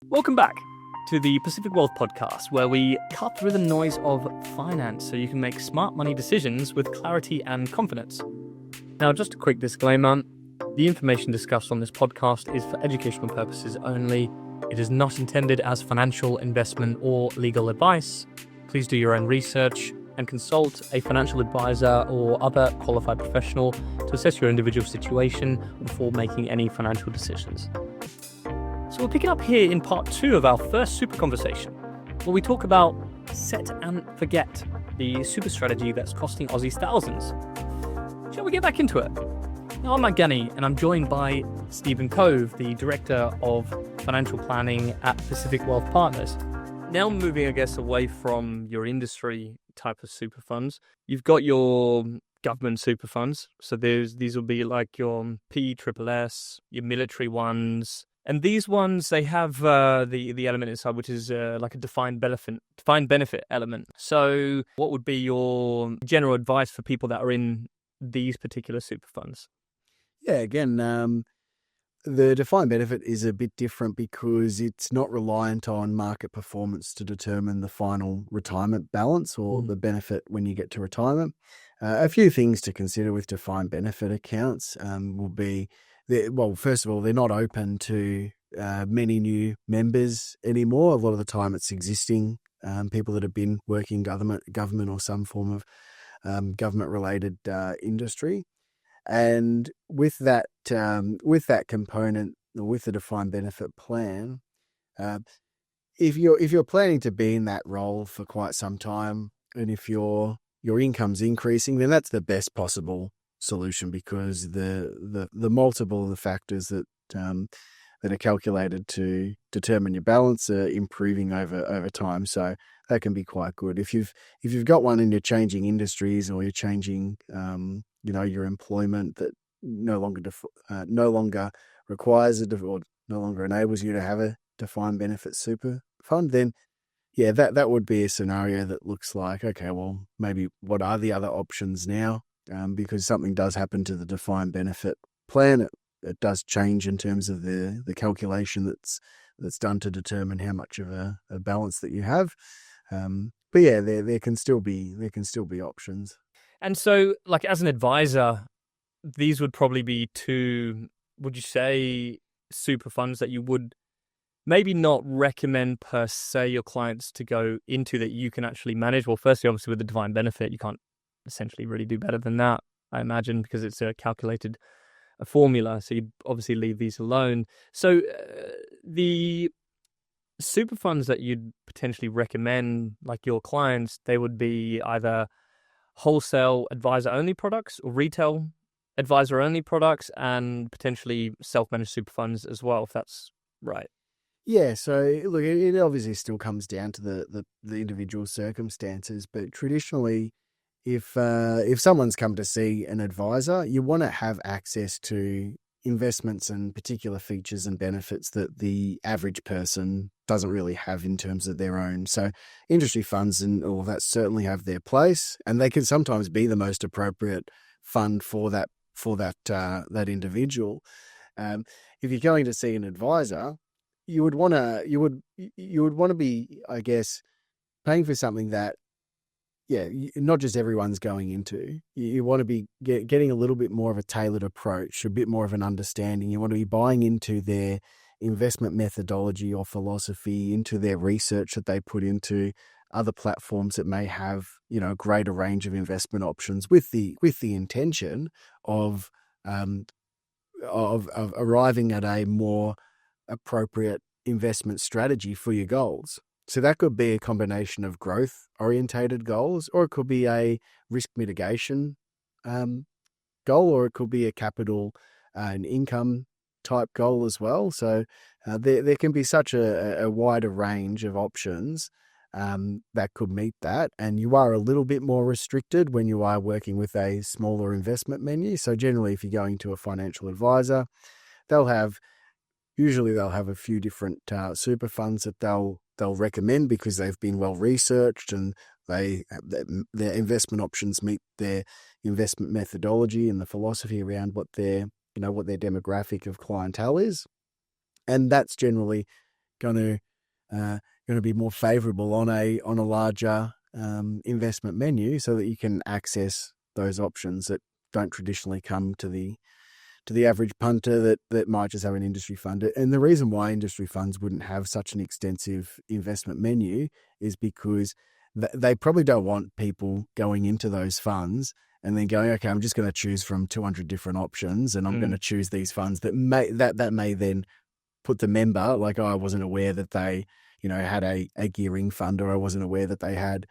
Welcome back to the Pacific Wealth Podcast, where we cut through the noise of finance so you can make smart money decisions with clarity and confidence. Now, just a quick disclaimer, the information discussed on this podcast is for educational purposes only. It is not intended as financial, investment, or legal advice. Please do your own research and consult a financial advisor or other qualified professional to assess your individual situation before making any financial decisions. So we're picking up here in part 2 of our first super conversation, where we talk about set and forget, the super strategy that's costing Aussies thousands. Shall we get back into it? Now, I'm Matt Ganney, and I'm joined by Stephen Cove, the Director of Financial Planning at Pacific Wealth Partners. Now moving, I guess, away from your industry type of super funds, you've got your government super funds. So these will be like your PSSS, your military ones. And these ones, they have the element inside, which is like a defined benefit element. So what would be your general advice for people that are in these particular super funds? Yeah, again, the defined benefit is a bit different because it's not reliant on market performance to determine the final retirement balance or the benefit when you get to retirement. A few things to consider with defined benefit accounts will be, first of all, they're not open to many new members anymore. A lot of the time it's existing people that have been working government or some form of government-related industry. And with that component, or with the defined benefit plan, if you're planning to be in that role for quite some time, and if your income's increasing, then that's the best possible solution, because the multiple of the factors that are calculated to determine your balance are improving over time. So that can be quite good. If you've got one and you're changing industries, or you're changing your employment that no longer requires or no longer enables you to have a defined benefit super fund, then yeah, that would be a scenario that looks like, okay, well, maybe what are the other options now? Because something does happen to the defined benefit plan. It does change in terms of the calculation that's done to determine how much of a balance that you have. But yeah, there can still be options. And so, like, as an advisor, these would probably be two, would you say, super funds that you would maybe not recommend per se your clients to go into that you can actually manage? Well, firstly, obviously with the defined benefit, you can't essentially really do better than that, I imagine, because it's a calculated formula. So you'd obviously leave these alone. So the super funds that you'd potentially recommend, like your clients, they would be either wholesale advisor-only products or retail advisor-only products, and potentially self-managed super funds as well, if that's right. Yeah, so look, it obviously still comes down to the individual circumstances, but traditionally, if someone's come to see an advisor, you want to have access to investments and particular features and benefits that the average person doesn't really have in terms of their own. So industry funds and all that certainly have their place, and they can sometimes be the most appropriate fund for that individual. If you're going to see an advisor, you would want to be, I guess, paying for something that, not just everyone's going into. You want to be getting a little bit more of a tailored approach, a bit more of an understanding. You want to be buying into their investment methodology or philosophy, into their research that they put into other platforms that may have, a greater range of investment options, with the intention of arriving at a more appropriate investment strategy for your goals. So that could be a combination of growth-orientated goals, or it could be a risk mitigation goal, or it could be a capital and income type goal as well. So there can be such a wider range of options that could meet that. And you are a little bit more restricted when you are working with a smaller investment menu. So generally, if you're going to a financial advisor, they'll have a few different super funds that they'll recommend, because they've been well researched and their investment options meet their investment methodology and the philosophy around what their demographic of clientele is. And that's generally going to be more favourable on a larger investment menu, so that you can access those options that don't traditionally come to the average punter that might just have an industry fund. And the reason why industry funds wouldn't have such an extensive investment menu is because they probably don't want people going into those funds and then going, okay, I'm just going to choose from 200 different options, and I'm going to choose these funds that may then put the member, like, oh, I wasn't aware that they, had a gearing fund, or I wasn't aware that they had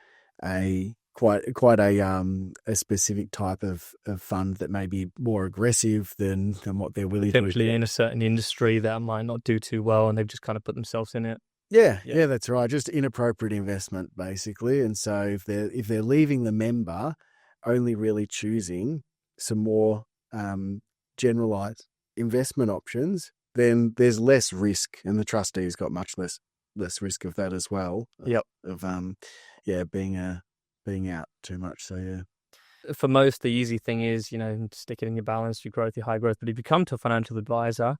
a quite a specific type of fund that may be more aggressive than what they're willing potentially to in a certain industry that might not do too well, and they've just kind of put themselves in it. Yeah, that's right. Just inappropriate investment, basically. And so if they're leaving the member only really choosing some more generalized investment options, then there's less risk, and the trustee's got much less risk of that as well. Yep. Of being out too much. So yeah. For most, the easy thing is, stick it in your balance, your growth, your high growth. But if you come to a financial advisor,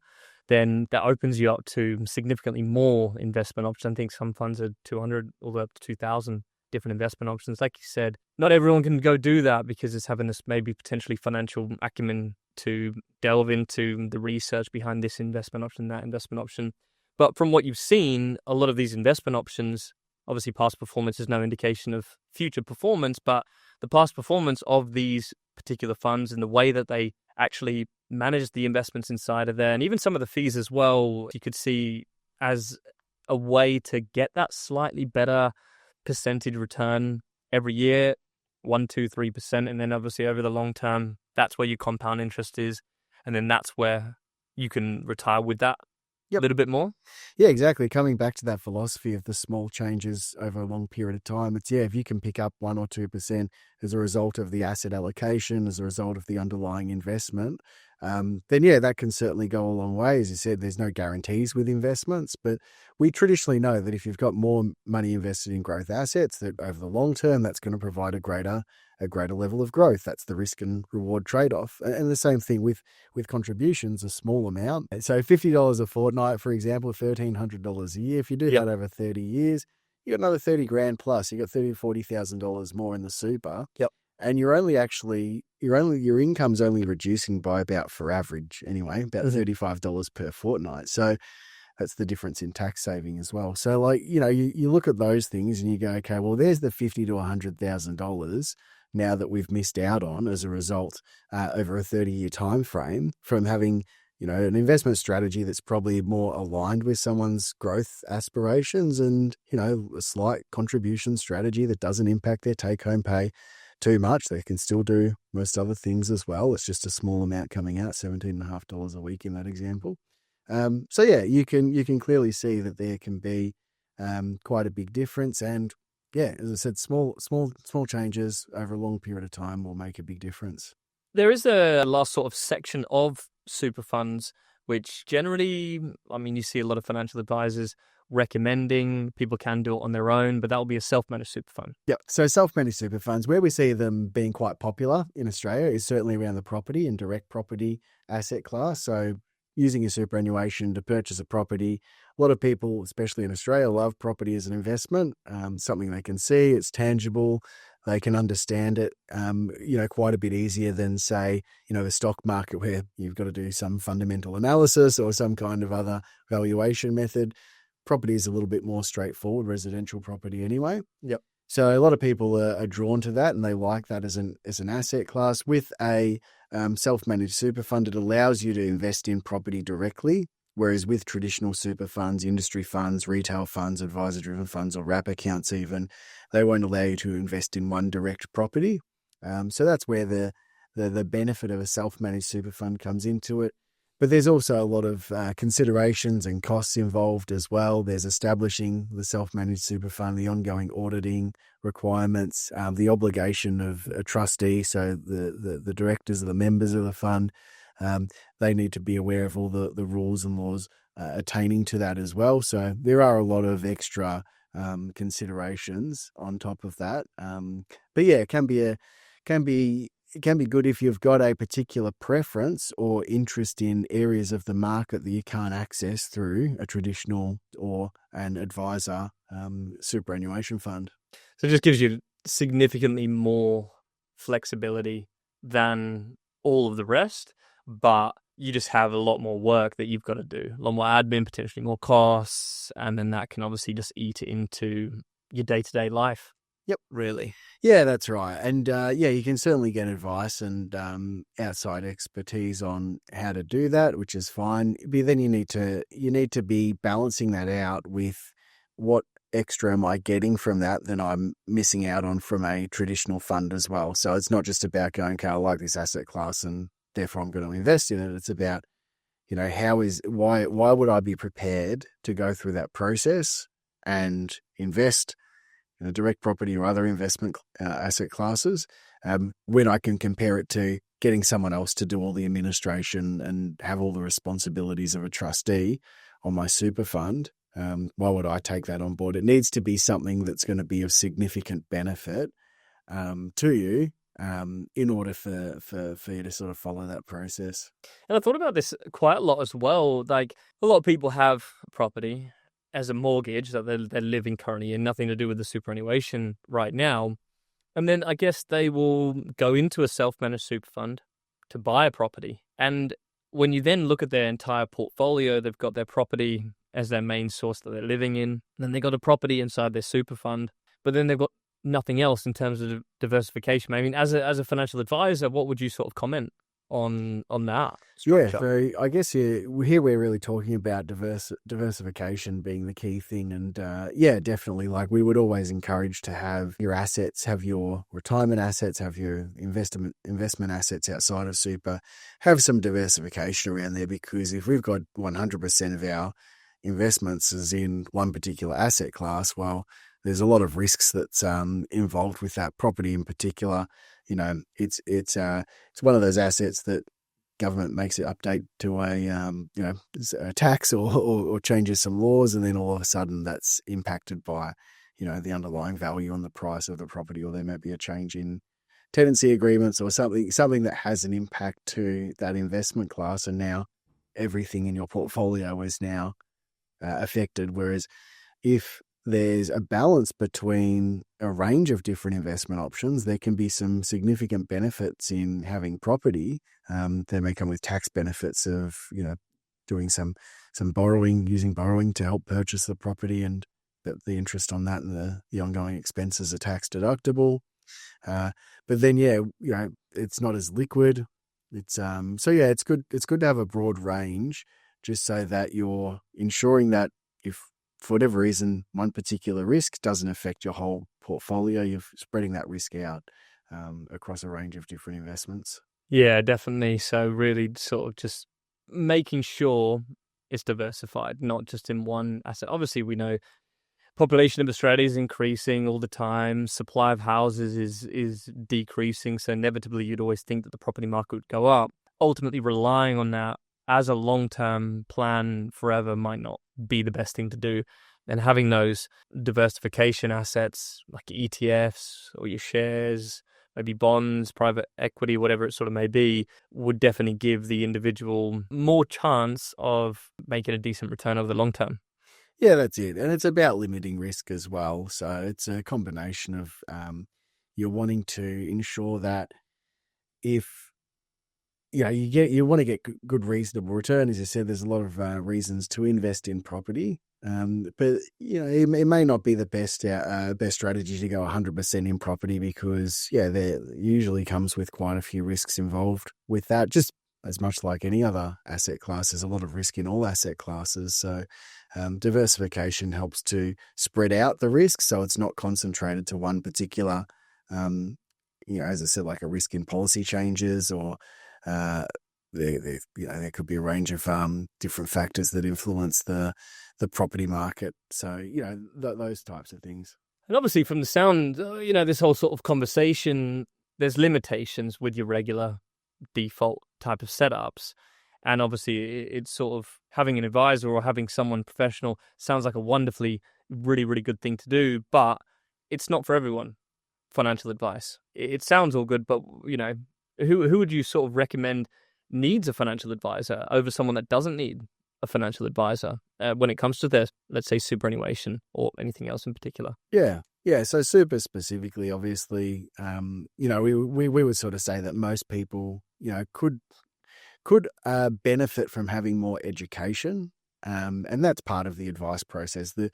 then that opens you up to significantly more investment options. I think some funds are 200 all the way up to 2,000 different investment options. Like you said, not everyone can go do that because it's having this maybe potentially financial acumen to delve into the research behind this investment option, that investment option. But from what you've seen, a lot of these investment options, obviously past performance is no indication of future performance, but the past performance of these particular funds and the way that they actually manage the investments inside of there, and even some of the fees as well, you could see as a way to get that slightly better percentage return every year, 1%, 2%, 3%. And then obviously over the long term, that's where your compound interest is. And then that's where you can retire with that a little bit more. Yeah, exactly. Coming back to that philosophy of the small changes over a long period of time, it's, if you can pick up 1 or 2% as a result of the asset allocation, as a result of the underlying investment, then that can certainly go a long way. As you said, there's no guarantees with investments, but we traditionally know that if you've got more money invested in growth assets, that over the long term, that's going to provide a greater level of growth. That's the risk and reward trade-off. And the same thing with contributions, a small amount. So $50 a fortnight, for example, $1,300 a year. If you do that over 30 years, you got another 30 grand plus. You got $30,000-$40,000 more in the super. Yep. And your income's only reducing by about, for average anyway, about $35 per fortnight. So that's the difference in tax saving as well. So you look at those things and you go, okay, well, there's the $50,000 to $100,000 now that we've missed out on as a result over a 30-year time frame from having, an investment strategy that's probably more aligned with someone's growth aspirations and, a slight contribution strategy that doesn't impact their take-home pay too much. They can still do most other things as well. It's just a small amount coming out, $17.50 a week in that example. You can clearly see that there can be quite a big difference. And as I said, small changes over a long period of time will make a big difference. There is a last sort of section of super funds, which generally, you see a lot of financial advisors recommending. People can do it on their own, but that will be a self-managed super fund. Yeah, so self-managed super funds, where we see them being quite popular in Australia is certainly around the property and direct property asset class. So using a superannuation to purchase a property. A lot of people, especially in Australia, love property as an investment, something they can see, it's tangible, they can understand it, quite a bit easier than, say, the stock market where you've got to do some fundamental analysis or some kind of other valuation method. Property is a little bit more straightforward, residential property anyway. Yep. So a lot of people are drawn to that and they like that as an asset class. With a self-managed super fund, it allows you to invest in property directly, whereas with traditional super funds, industry funds, retail funds, advisor-driven funds, or wrap accounts even, they won't allow you to invest in one direct property. So that's where the benefit of a self-managed super fund comes into it. But there's also a lot of considerations and costs involved as well. There's establishing the self-managed super fund, the ongoing auditing requirements, the obligation of a trustee, so the directors or the members of the fund, they need to be aware of all the rules and laws attaining to that as well. So there are a lot of extra considerations on top of that. But yeah, it can be it can be good if you've got a particular preference or interest in areas of the market that you can't access through a traditional or an advisor superannuation fund. So it just gives you significantly more flexibility than all of the rest, but you just have a lot more work that you've got to do, a lot more admin, potentially more costs, and then that can obviously just eat into your day-to-day life. Yep. Really. Yeah, that's right. And you can certainly get advice and outside expertise on how to do that, which is fine. But then you need to be balancing that out with what extra am I getting from that I'm missing out on from a traditional fund as well. So it's not just about going, okay, I like this asset class and therefore I'm going to invest in it. It's about, why would I be prepared to go through that process and invest in a direct property or other investment asset classes when I can compare it to getting someone else to do all the administration and have all the responsibilities of a trustee on my super fund. Why would I take that on board? It needs to be something that's going to be of significant benefit to you in order for you to sort of follow that process. And I thought about this quite a lot as well. Like, a lot of people have property as a mortgage that they're living currently in, nothing to do with the superannuation right now. And then I guess they will go into a self-managed super fund to buy a property. And when you then look at their entire portfolio, they've got their property as their main source that they're living in. Then they've got a property inside their super fund, but then they've got nothing else in terms of diversification. I mean, as a financial advisor, what would you sort of comment on that structure? Yeah, I guess here we're really talking about diversification being the key thing. And definitely, like, we would always encourage to have your assets, have your retirement assets, have your investment assets outside of super, have some diversification around there, because if we've got 100% of our investments is in one particular asset class, well, there's a lot of risks that's involved with that property in particular. It's one of those assets that government makes it update to a tax or changes some laws, and then all of a sudden that's impacted by the underlying value on the price of the property, or there might be a change in tenancy agreements or something that has an impact to that investment class, and now everything in your portfolio is now affected. Whereas if there's a balance between a range of different investment options, there can be some significant benefits in having property. They may come with tax benefits of, doing some borrowing, using borrowing to help purchase the property, and the interest on that and the ongoing expenses are tax deductible. But then, it's not as liquid. It's it's good to have a broad range, just so that you're ensuring that if for whatever reason one particular risk doesn't affect your whole portfolio, you're spreading that risk out across a range of different investments. Yeah, definitely. So really sort of just making sure it's diversified, not just in one asset. Obviously, we know population of Australia is increasing all the time. Supply of houses is decreasing. So inevitably, you'd always think that the property market would go up. Ultimately, relying on that as a long-term plan forever might not be the best thing to do. And having those diversification assets like ETFs or your shares, maybe bonds, private equity, whatever it sort of may be, would definitely give the individual more chance of making a decent return over the long term. Yeah, that's it. And it's about limiting risk as well. So it's a combination of you're wanting to ensure that if you want to get good reasonable return. As I said, there's a lot of reasons to invest in property, but it may not be the best strategy to go 100% in property, because there usually comes with quite a few risks involved with that. Just as much like any other asset class, there's a lot of risk in all asset classes. So diversification helps to spread out the risk, so it's not concentrated to one particular. As I said, like a risk in policy changes, or there could be a range of different factors that influence the property market. So those types of things. And obviously, from the sound, this whole sort of conversation, there's limitations with your regular default type of setups. And obviously, it's sort of having an advisor or having someone professional sounds like a wonderfully, really, really good thing to do, but it's not for everyone. Financial advice. It sounds all good, but Who would you sort of recommend needs a financial advisor over someone that doesn't need a financial advisor when it comes to their, let's say, superannuation or anything else in particular? Yeah. So super specifically, obviously, we would sort of say that most people, could benefit from having more education, and that's part of the advice process. The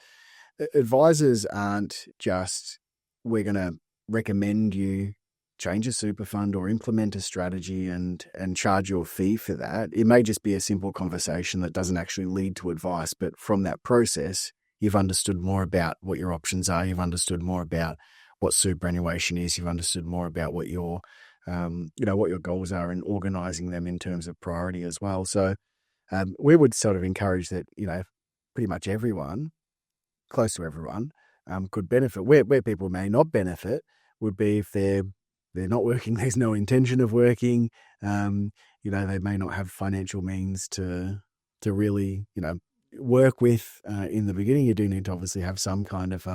advisors aren't just, we're going to recommend you change a super fund or implement a strategy and charge you a fee for that. It may just be a simple conversation that doesn't actually lead to advice, but from that process, you've understood more about what your options are. You've understood more about what superannuation is. You've understood more about what your goals are and organizing them in terms of priority as well. So we would sort of encourage that, pretty much everyone, close to everyone, could benefit. Where people may not benefit would be if they're not working, there's no intention of working, they may not have financial means to really, work with in the beginning. You do need to obviously have some kind of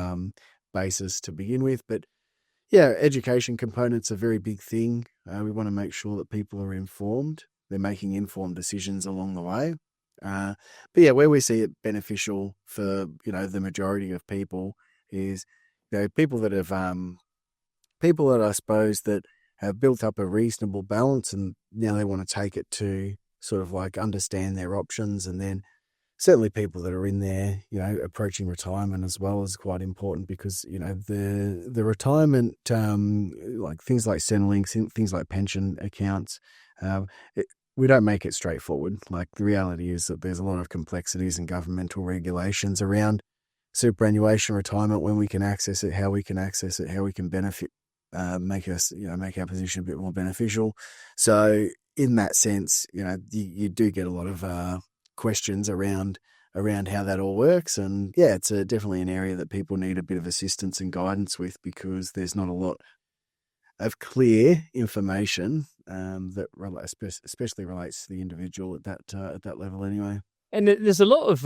basis to begin with, but yeah, education component's a very big thing. We want to make sure that people are informed. They're making informed decisions along the way. But yeah, where we see it beneficial for, the majority of people is, people that I suppose that have built up a reasonable balance and now they want to take it to sort of like understand their options. And then certainly people that are in there, approaching retirement as well is quite important because, the retirement, like things like Centrelink, things like pension accounts, we don't make it straightforward. Like the reality is that there's a lot of complexities and governmental regulations around superannuation retirement, when we can access it, how we can access it, how we can benefit, make our position a bit more beneficial. So in that sense, you do get a lot of questions around how that all works. And yeah, it's definitely an area that people need a bit of assistance and guidance with because there's not a lot of clear information that especially relates to the individual at that level anyway. And there's a lot of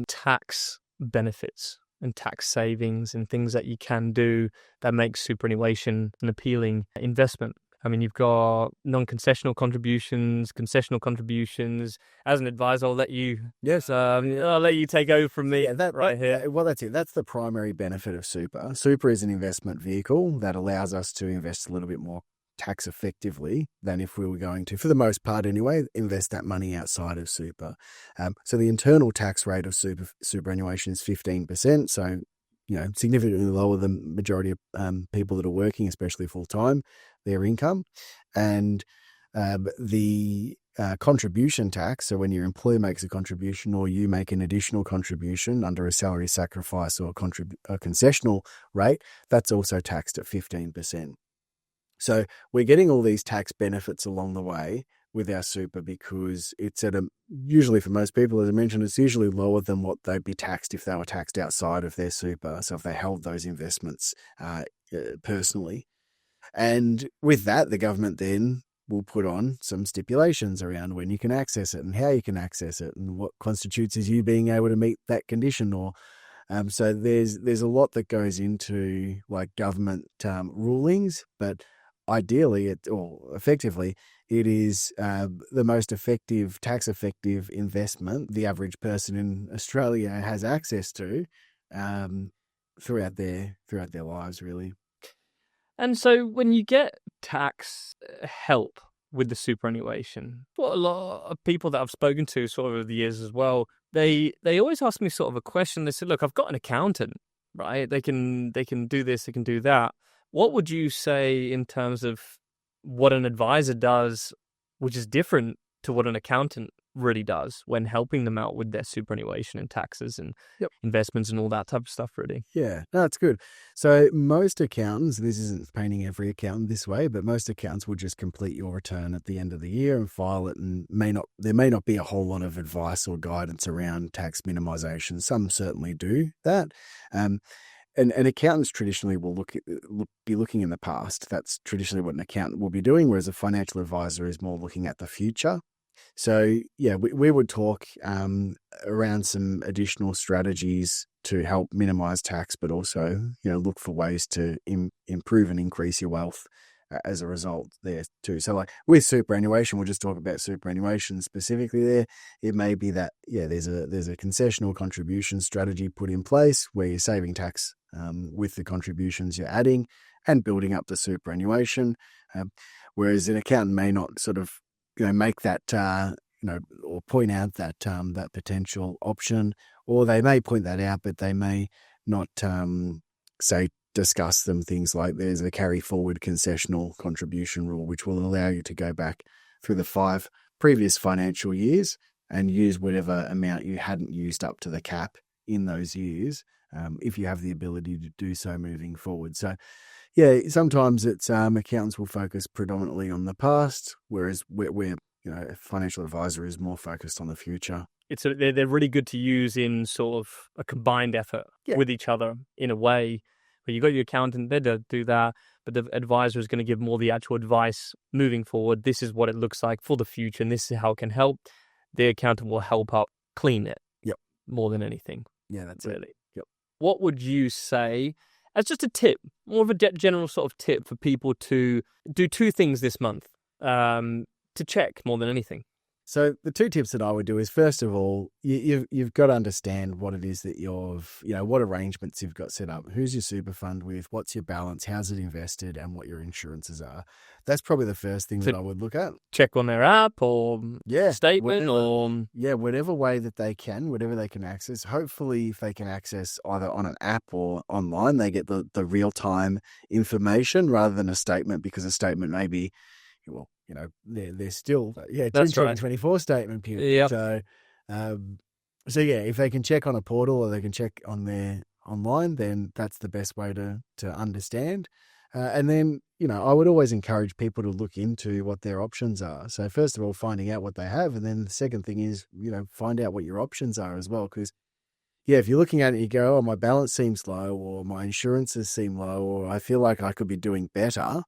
tax benefits and tax savings and things that you can do that make superannuation an appealing investment. I mean, you've got non-concessional contributions, concessional contributions. As an advisor, I'll let you. Yes, I'll let you take over from me. Yeah, that right here. Well, that's it. That's the primary benefit of super. Super is an investment vehicle that allows us to invest a little bit more tax effectively than if we were going to, for the most part anyway, invest that money outside of super. So the internal tax rate of superannuation is 15%. So, significantly lower than majority of people that are working, especially full time, their income. And the contribution tax, so when your employer makes a contribution or you make an additional contribution under a salary sacrifice or a concessional rate, that's also taxed at 15%. So we're getting all these tax benefits along the way with our super because it's usually for most people, as I mentioned, it's usually lower than what they'd be taxed if they were taxed outside of their super. So if they held those investments personally. And with that, the government then will put on some stipulations around when you can access it and how you can access it and what constitutes as you being able to meet that condition. Or so there's a lot that goes into like government rulings, but ideally effectively, it is the most effective, tax effective investment the average person in Australia has access to throughout their lives, really. And so when you get tax help with the superannuation, what a lot of people that I've spoken to sort of over the years as well, they always ask me sort of a question. They said, look, I've got an accountant, right? They can do this, they can do that. What would you say in terms of what an advisor does, which is different to what an accountant really does when helping them out with their superannuation and taxes and investments and all that type of stuff, really? Yeah, no, that's good. So most accountants, this isn't painting every accountant this way, but most accountants will just complete your return at the end of the year and file it, and there may not be a whole lot of advice or guidance around tax minimisation. Some certainly do that. And accountants traditionally will be looking in the past. That's traditionally what an accountant will be doing, whereas a financial advisor is more looking at the future. So, yeah, we would talk around some additional strategies to help minimise tax, but also, look for ways to improve and increase your wealth as a result there too. So like with superannuation, we'll just talk about superannuation specifically there. It may be that, there's a concessional contribution strategy put in place where you're saving tax with the contributions you're adding and building up the superannuation. Whereas an accountant may not sort of, make that, or point out that that potential option, or they may point that out, but they may not say discuss them. Things like there's a carry forward concessional contribution rule, which will allow you to go back through the 5 previous financial years and use whatever amount you hadn't used up to the cap in those years, if you have the ability to do so moving forward. So sometimes it's accountants will focus predominantly on the past, whereas we're a financial advisor is more focused on the future. They're really good to use in sort of a combined effort with each other in a way. But you got your accountant there to do that, but the advisor is going to give more the actual advice moving forward. This is what it looks like for the future, and this is how it can help. The accountant will help up clean it. Yep. More than anything. Yeah, that's really. Yep. What would you say as just a tip, more of a general sort of tip for people to do 2 things this month to check more than anything? So the 2 tips that I would do is, first of all, you've got to understand what it is that what arrangements you've got set up. Who's your super fund with? What's your balance? How's it invested? And what your insurances are. That's probably the first thing that I would look at. Check on their app or statement or... whatever way that they can, whatever they can access. Hopefully, if they can access either on an app or online, they get the real-time information rather than a statement, because a statement may be, they're still, that's 2024 statement period. Yeah. So if they can check on a portal or they can check on their online, then that's the best way to understand. And then, I would always encourage people to look into what their options are. So first of all, finding out what they have. And then the second thing is, find out what your options are as well. Because, if you're looking at it, you go, oh, my balance seems low, or my insurances seem low, or I feel like I could be doing better,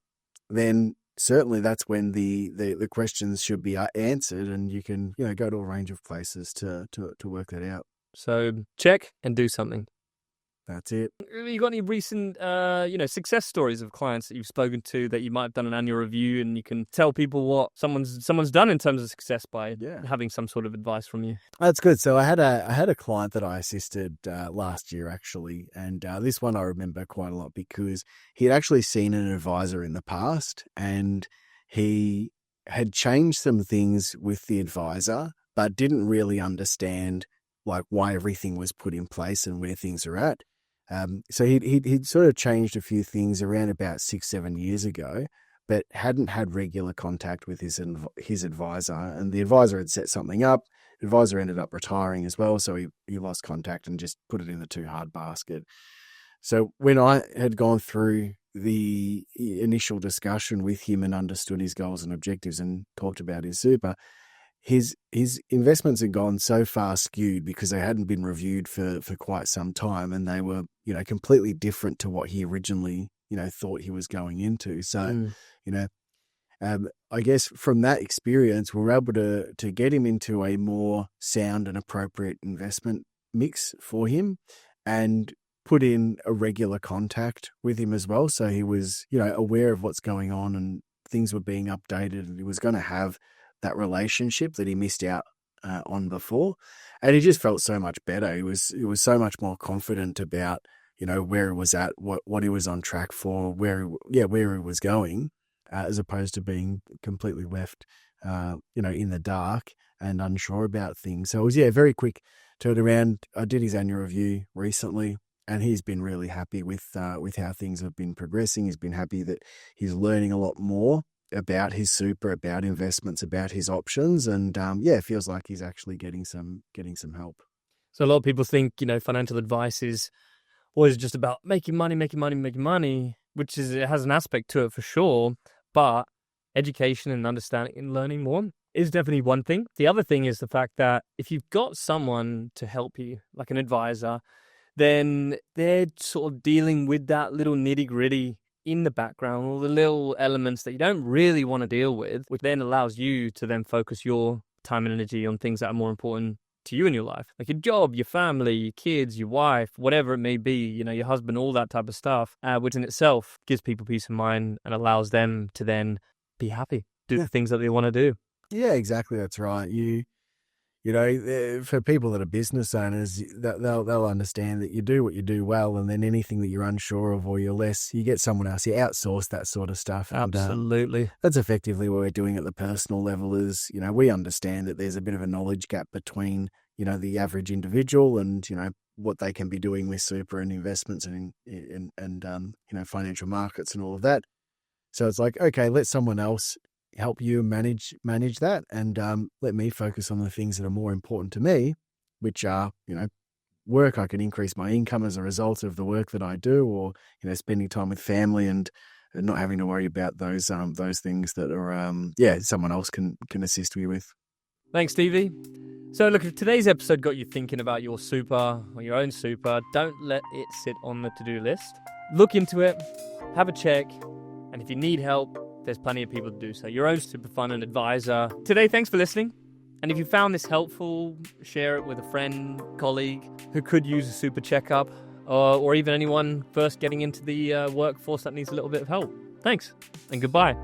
then certainly that's when the questions should be answered, and you can go to a range of places to work that out. So check and do something. That's it. You got any recent success stories of clients that you've spoken to that you might have done an annual review, and you can tell people what someone's done in terms of success by having some sort of advice from you? That's good. So I had a client that I assisted last year actually, and this one I remember quite a lot because he had actually seen an advisor in the past, and he had changed some things with the advisor, but didn't really understand like why everything was put in place and where things are at. So he'd sort of changed a few things around about 6-7 years ago, but hadn't had regular contact with his advisor, and the advisor had set something up. The advisor ended up retiring as well, so he lost contact and just put it in the too hard basket. So when I had gone through the initial discussion with him and understood his goals and objectives and talked about his super, his investments had gone so far skewed because they hadn't been reviewed for quite some time, and they were, completely different to what he originally, thought he was going into. So, I guess from that experience, we were able to get him into a more sound and appropriate investment mix for him, and put in a regular contact with him as well. So he was, aware of what's going on and things were being updated, and he was going to have that relationship that he missed out on before. And he just felt so much better. He was so much more confident about, where he was at, what he was on track for, where he was going, as opposed to being completely left, in the dark and unsure about things. So it was, very quick turnaround. I did his annual review recently, and he's been really happy with how things have been progressing. He's been happy that he's learning a lot more about his super, about investments, about his options, and it feels like he's actually getting some help. So a lot of people think financial advice is always just about making money, which it has an aspect to it for sure, but education and understanding and learning more is definitely one thing. The other thing is the fact that if you've got someone to help you, like an advisor, then they're sort of dealing with that little nitty-gritty in the background, all the little elements that you don't really want to deal with, which then allows you to then focus your time and energy on things that are more important to you in your life, like your job, your family, your kids, your wife, whatever it may be, your husband, all that type of stuff, which in itself gives people peace of mind and allows them to then be happy, do the things that they want to do. Yeah, exactly. That's right. For people that are business owners, they'll understand that you do what you do well, and then anything that you're unsure of or you get someone else. You outsource that sort of stuff. Absolutely. And, that's effectively what we're doing at the personal level is, we understand that there's a bit of a knowledge gap between, the average individual and, what they can be doing with super and investments and financial markets and all of that. So it's like, okay, let someone else help you manage that, and let me focus on the things that are more important to me, which are, work. I can increase my income as a result of the work that I do, or, spending time with family and not having to worry about those things that are, someone else can assist me with. Thanks, Stevie. So look, if today's episode got you thinking about your super or your own super, don't let it sit on the to-do list. Look into it, have a check, and if you need help, there's plenty of people to do so. Your own super fund and advisor. Today, thanks for listening. And if you found this helpful, share it with a friend, colleague who could use a super checkup, or even anyone first getting into the workforce that needs a little bit of help. Thanks, and goodbye.